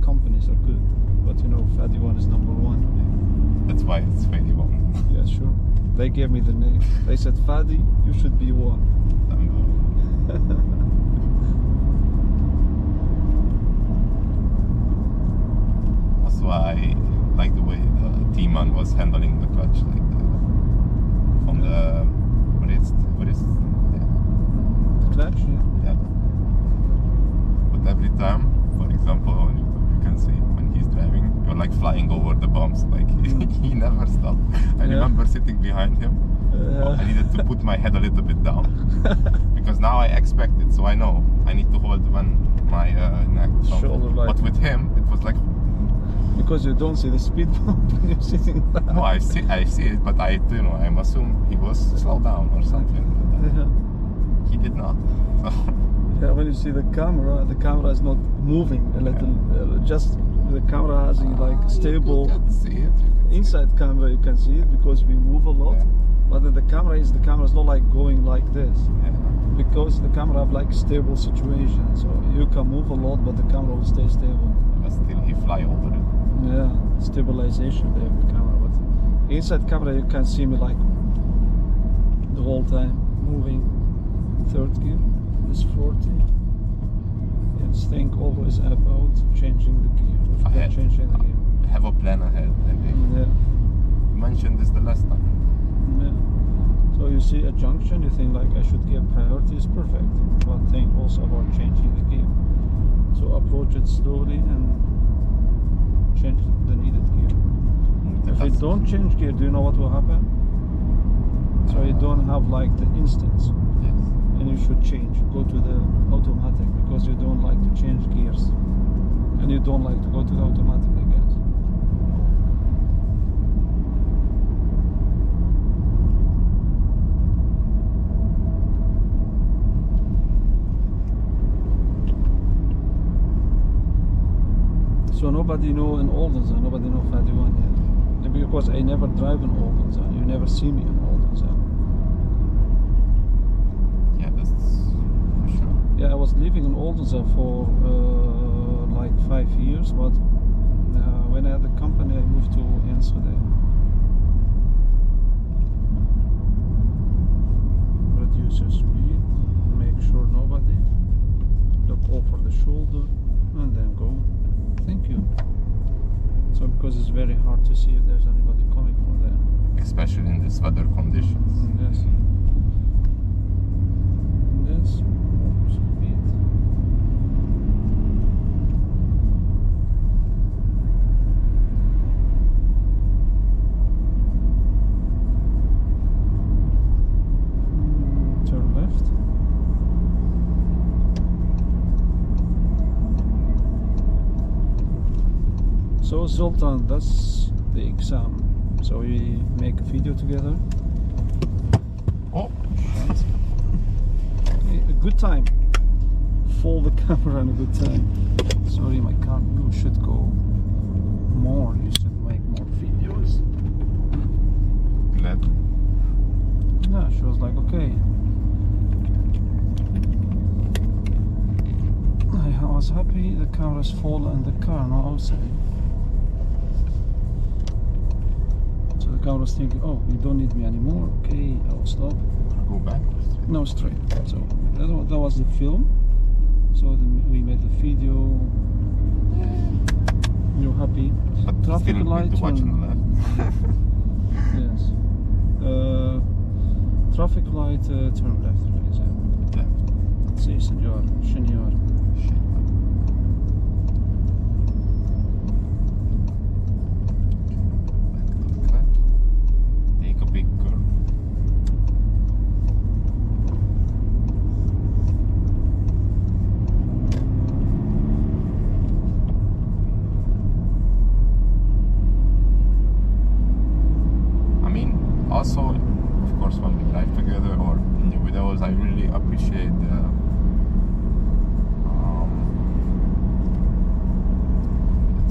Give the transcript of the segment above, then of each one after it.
companies are good, but you know, Fadi One is number one. That's why it's Fadi One. Yeah, sure. They gave me the name. They said, Fadi, you should be one. That's why I like the way T-Man was handling the clutch, like from the what is The clutch, yeah. But every time, for example, on YouTube, you can see when he's driving, you're like flying over the bumps, like he never stopped. I remember sitting behind him. I needed to put my head a little bit down because now I expect it, so I know I need to hold my neck. Shoulder light. But with him, it was like. Because you don't see the speed bump when you're sitting back. No, I see it, but I assume he was slowed down or something. He did not. So. Yeah, when you see the camera is not moving a little. Just the camera has like stable. You can see it. Inside camera, you can see it because we move a lot. Yeah. But then the camera is not like going like this. Yeah. Because the camera have like stable situation, so you can move a lot, but the camera will stay stable. But still, he fly over it. Yeah, stabilization there with the camera. But inside camera, you can see me like the whole time moving. Third gear is 40. Yes, think always about changing the gear. Changing the gear. Have a plan ahead. Yeah. You mentioned this the last time. Yeah. So you see a junction, you think like I should give priority, is perfect. But think also about changing the gear. So approach it slowly and change the needed gear. If you don't change gear, do you know what will happen? So you don't have like the instance. Yes. And you should change. Go to the automatic because you don't like to change gears. And you don't like to go to the automatic, I guess. So nobody know in Oldenzaal, nobody know Fadi One yet. Because I never drive in Oldenzaal. You never see me in Oldenzaal. Yeah, that's for sure. Yeah, I was living in Oldenzaal for like 5 years, but when I had the company, I moved to Enschede. Reduce your speed, make sure nobody. Look over the shoulder, and then go. Thank you. So because it's very hard to see if there's anybody coming from there. Especially in these weather conditions. Yes. Yes. Speed. Turn left. So Zoltan, that's the exam. So we make a video together. Oh, Okay, a good time. Fold the camera and a good time. Sorry, my car. You should go more. You should make more videos. glad. Yeah, she was like, okay. I was happy the camera's full and the car not outside. So the car was thinking, oh, you don't need me anymore. Okay, I'll stop. Go back. No, straight. So that was the film. So we made the video. You're happy. But Traffic still light. need to watch on the left. Yes. Traffic light. Turn left. Please. Left. Si, senor. Senor. Shit. Back to the clutch. Take a big curve. I mean, also, of course, when we drive together or in the videos, I really appreciate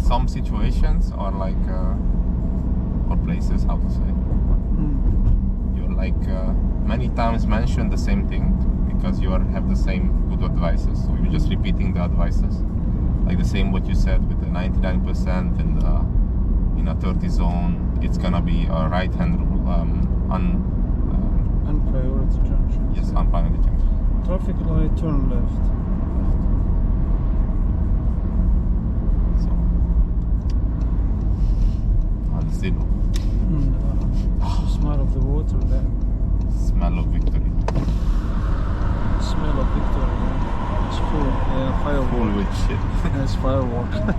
some situations or like or places, how to say, you're like many times mention the same thing because you have the same good advices, so you're just repeating the advices, like the same what you said with the 99% in the in a 30 zone. It's gonna be a right-hand rule. And priority junction. Yes, on priority junction. Traffic light, turn left. So, and still Smell of the water there. smell of victory. Smell of victory. Yeah. It's full. Yeah, firework. Full with shit. Yeah, it's firework.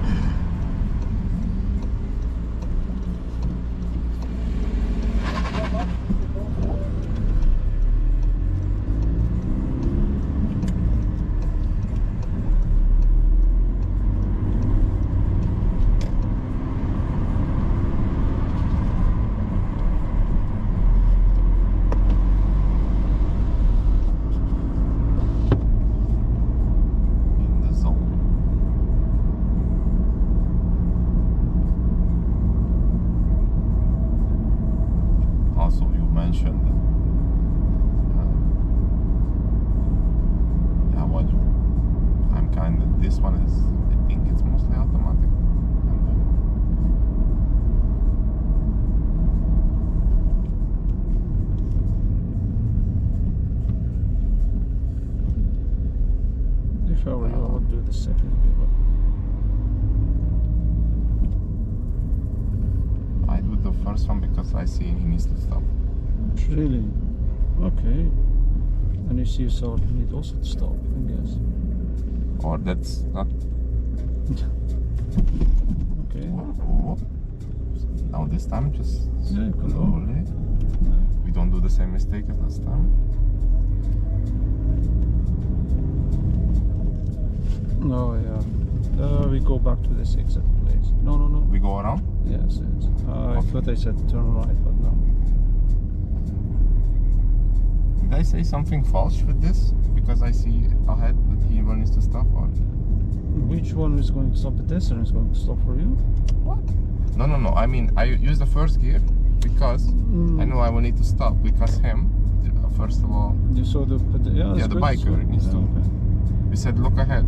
In the zone. Also, you mentioned yeah, what I'm kind of, this one is, I think it's mostly automatic. And then, If I were you, I would do the second gear. I do the first one because I see he needs to stop. Really? Okay. And you see yourself you need also to stop, I guess. Or that's not. Okay. Whoop. Now this time just Yeah, come on. slowly. We don't do the same mistake as last time. Oh yeah. We go back to this exit place. No. We go around. Yes. I Okay. thought I said turn right, but no. Did I say something false with this? Because I see ahead that he needs to stop. Or Which one is going to stop? The pedestrian is going to stop for you? what? No. I mean, I use the first gear because I know I will need to stop because him. First of all, You saw the yeah, Yeah, the biker needs to- Okay. we said look ahead.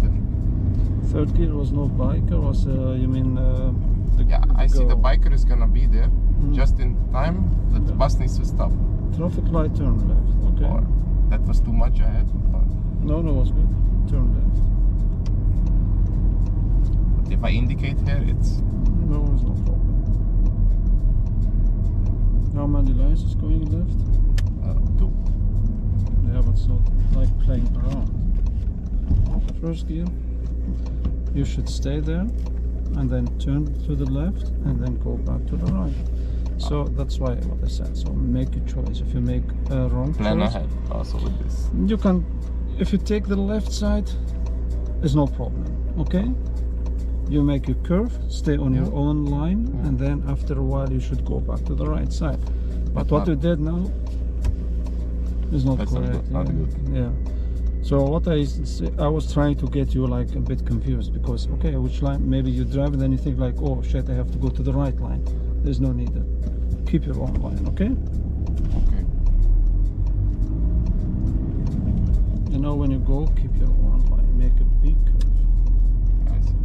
Third gear was not biker. Was you mean? The Yeah, I see the girl. biker is gonna be there Mm. just in time that the Yeah. bus needs to stop. Traffic light, turn left. Okay. Or that was too much ahead. No, it was good. Turn left. But if I indicate here, it's No, it's no problem. How many lines is going left? 2. Yeah, but it's not like playing around. First gear. You should stay there and then turn to the left and then go back to the right. So that's why what I said. So make a choice. If you make a wrong Plan choice, ahead also with this. you can. If you take the left side, it's no problem. Okay. You make a curve, stay on your own line, and then after a while you should go back to the right side. But what not- you did now is not That's not correct. good, not yeah. good. Yeah. So what I was trying to get you like a bit confused because okay, which line? Maybe you drive and then you think like, oh shit, I have to go to the right line. There's no need. Keep your own line, okay? Okay. You know when you go, keep your own line. Make a big curve. I see.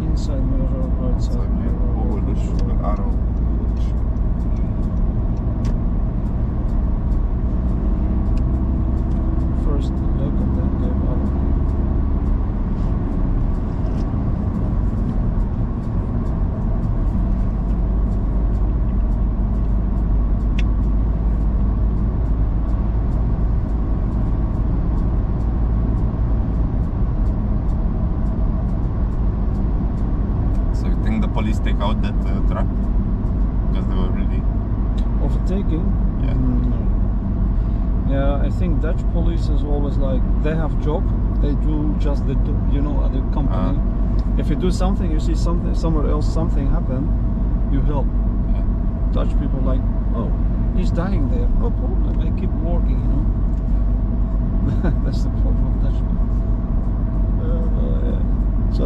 Inside mirror, right So side mirror. over the sugar arrow. First leg and then give arrow. So you think the police take out that truck? Because they were really. Overtaking? Yeah. No. Yeah, I think Dutch police is always like they have job. They do just the other company. If you do something, you see something somewhere else, something happen, you help. Yeah. Dutch people like, oh, he's dying there. No problem. I keep working. That's the problem of Dutch people.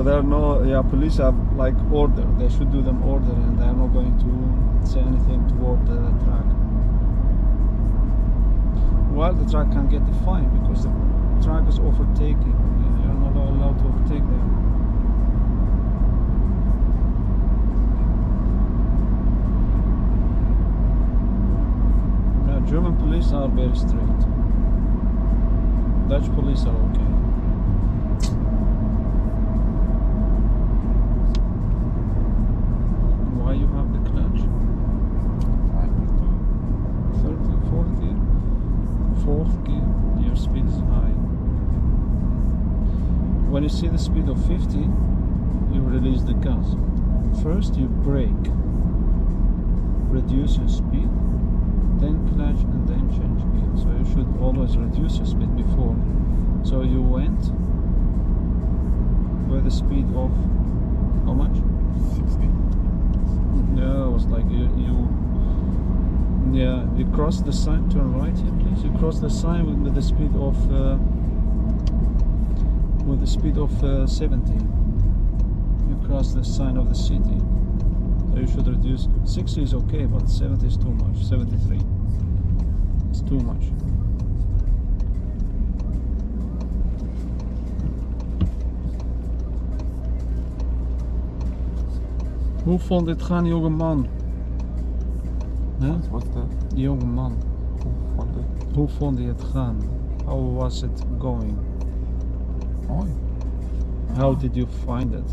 So there are no, yeah, police have like order. They should do them order, and they are not going to say anything toward the truck. Well, the truck can get the fine because the truck is overtaking. You're not allowed to overtake them. Yeah, German police are very strict. Dutch police are okay. Why you have the clutch? Third and fourth gear? Fourth gear, your speed is high. When you see the speed of 50, you release the gas. First you brake, reduce your speed, then clutch and then change gear. So you should always reduce your speed before. So you went with a speed of how much? 60. Yeah, it was like you cross the sign. Turn right here, please. You cross the sign with the speed of 70. You cross the sign of the city. So you should reduce. 60 is okay, but 70 is too much. 73. It's too much. Hoe vond dit gaan, jonge man? Huh? What's that? Jonge man. Who found it? Hoe vond je het gaan? How was it going? Oh, How did you find it?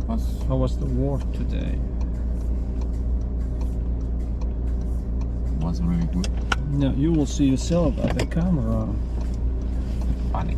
was How was the work today? really good. Now you will see yourself at the camera. Funny.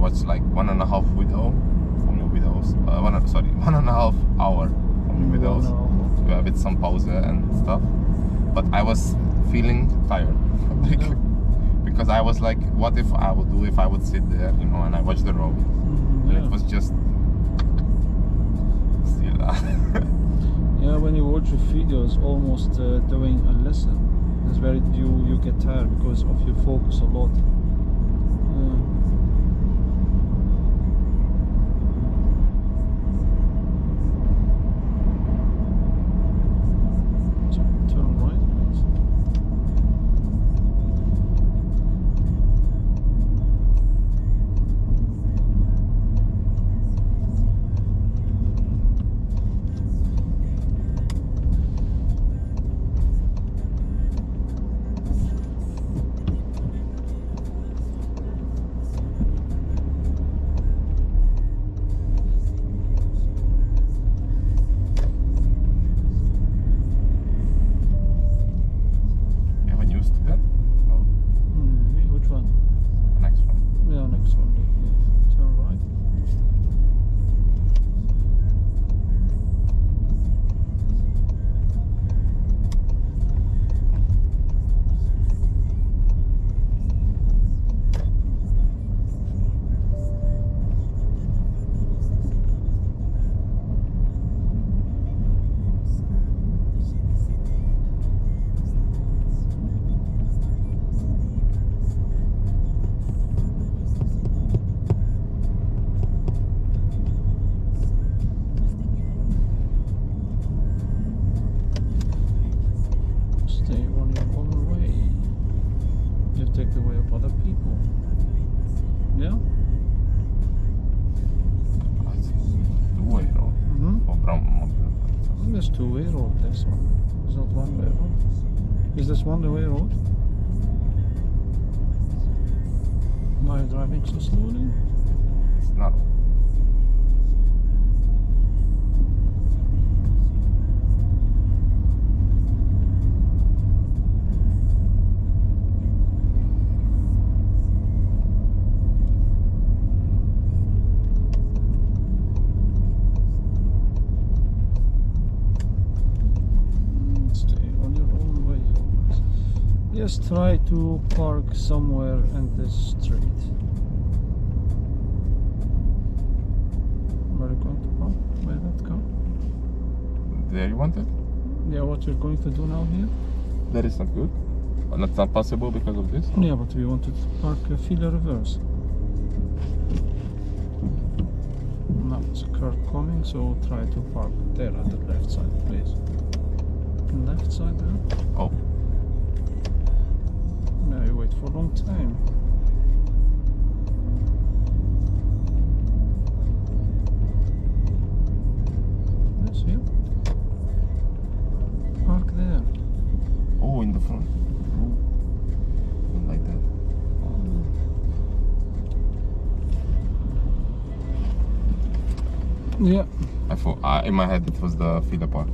Watched like 1.5 video from your videos. 1.5 hour from your videos. With some pause and stuff. But I was feeling tired. Because I was like, what if I would do if I would sit there, you know, and I watch the road. And it was just still yeah, when you watch a video, it's almost doing a lesson. It's very you get tired because of you focus a lot. Turn right, please. is two-way road, this one. It's not one-way road. Is this one-way road? Am I driving so slowly? It's not. Stay on your own way. Just try to park somewhere in this street. Where are you going to park? Where that car? There you want it? Yeah, what you're going to do now here? That is not good. That's not possible because of this? Yeah, but we wanted to park a filler reverse. Now it's a car coming, so try to park there at the left side, please. Left side there. Oh. Now you wait for a long time. Yes, here. Park there. Oh, in the front. Oh. Like that. Yeah. I thought in my head it was the feeder park.